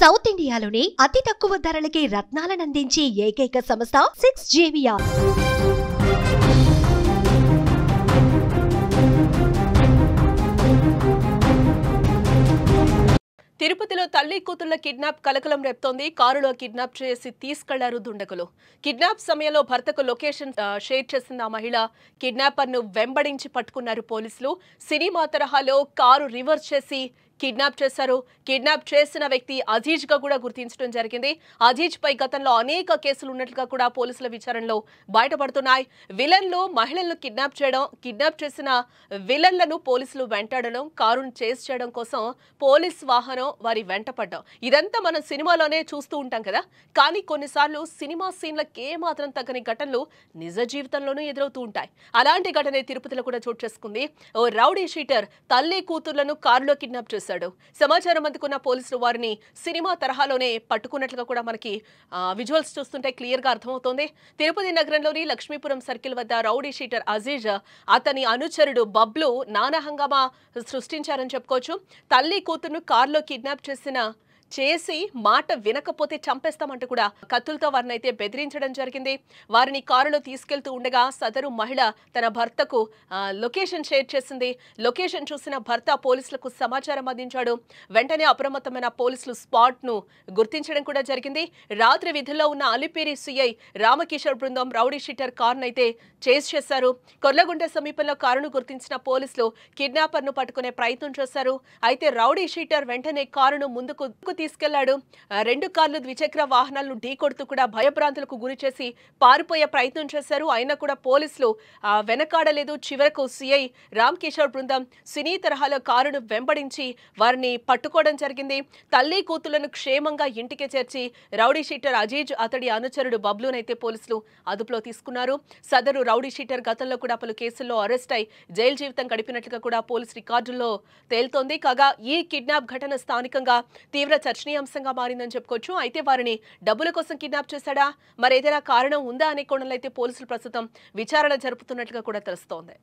South ఇండియాలోనే అతి తక్కువ ధరలకి రత్నాలనందించే ఏకైక సంస్థ 6JVR. తిరుపతిలో తల్లి కూతుళ్ల కిడ్నాప్ కలకలం రేపుతోంది. కారులో కిడ్నాప్ చేసి తీసుకెళ్లారు దుండగులు. కిడ్నాప్ సమయంలో భర్తకు లొకేషన్ షేర్ చేసిన ఆ మహిళ కిడ్నాపర్ ను వెంబడించి పట్టుకున్నారు పోలీసులు. సినిమా తరహాలో కారు రివర్స్ చేసి కిడ్నాప్ చేశారు. కిడ్నాప్ చేసిన వ్యక్తి అజీజ్ గా కూడా గుర్తించడం జరిగింది. అజీజ్ పై గతంలో అనేక కేసులు ఉన్నట్లుగా కూడా పోలీసుల విచారణలో బయటపడుతున్నాయి. విలన్లు మహిళలను కిడ్నాప్ చేసిన విలన్లను పోలీసులు వెంటాడడం, కారును చేస్ చేయడం కోసం పోలీస్ వాహనం వారి వెంటపడ్డం, ఇదంతా మనం సినిమాలోనే చూస్తూ ఉంటాం కదా. కానీ కొన్నిసార్లు సినిమా సీన్లకు ఏమాత్రం తగ్గని ఘటనలు నిజ జీవితంలోనూ ఎదురవుతూ ఉంటాయి. అలాంటి ఘటనే తిరుపతిలో కూడా చోటు చేసుకుంది. ఓ రౌడీ షీటర్ తల్లి కూతుర్లను కారులో కిడ్నాప్ చేశాడు. సమాచారం అందుకున్న పోలీసులు వారిని సినిమా తరహాలోనే పట్టుకున్నట్లుగా కూడా మనకి విజువల్స్ చూస్తుంటే క్లియర్ గా అర్థమవుతోంది. తిరుపతి నగరంలోని లక్ష్మీపురం సర్కిల్ వద్ద రౌడీ షీటర్ అజీజ్, అతని అనుచరుడు బబ్లు నానా హంగామా సృష్టించారని చెప్పుకోవచ్చు. తల్లి కూతురును కారులో కిడ్నాప్ చేసి మాట వినకపోతే చంపేస్తామంటూ కూడా కత్తులతో వారిని అయితే బెదిరించడం జరిగింది. వారిని కారులో తీసుకెళ్తూ ఉండగా సదరు మహిళ తన భర్తకు లొకేషన్ షేర్ చేసింది. లొకేషన్ చూసిన భర్త పోలీసులకు సమాచారం అందించాడు. వెంటనే అప్రమత్తమైన పోలీసులు స్పాట్ ను గుర్తించడం కూడా జరిగింది. రాత్రి విధుల్లో ఉన్న అలిపిరి సిఐ రామకిషోర్ బృందం రౌడీ షీటర్ కారును అయితే చేజ్ చేశారు. కొర్లగుంట సమీపంలో కారును గుర్తించిన పోలీసులు కిడ్నాపర్ ను పట్టుకునే ప్రయత్నం చేశారు. అయితే రౌడీ షీటర్ వెంటనే కారును ముందుకు తీసుకెళ్లాడు. రెండు కార్లు ద్విచక్ర వాహనాలను ఢీకొడుతూ కూడా భయభ్రాంతులకు గురి చేసి పారిపోయే ప్రయత్నం చేశారు. అయినా కూడా పోలీసులు వెనకాడలేదు. చివరకు సిఐ రామ్ కిషోర్ బృందం సినీ తరహాలో కారును వెంబడించి వారిని పట్టుకోవడం జరిగింది. తల్లి కూతుళ్లను క్షేమంగా ఇంటికి చేర్చి రౌడీ షీటర్ అజీజ్, అతడి అనుచరుడు బబ్లునైతే పోలీసులు అదుపులో తీసుకున్నారు. సదరు రౌడీ షీటర్ గతంలో కూడా పలు కేసుల్లో అరెస్ట్ అయి జైలు జీవితం గడిపినట్లుగా కూడా పోలీసు రికార్డుల్లో తేలుతోంది. కాగా ఈ కిడ్నాప్ ఘటన స్థానికంగా తీవ్ర చర్చనీయాంశంగా మారిందని చెప్పుకోవచ్చు. అయితే వారిని డబ్బుల కోసం కిడ్నాప్ చేశాడా, మరేదైనా కారణం ఉందా అనే కోణంలో అయితే పోలీసులు ప్రస్తుతం విచారణ జరుపుతున్నట్లుగా కూడా తెలుస్తోంది.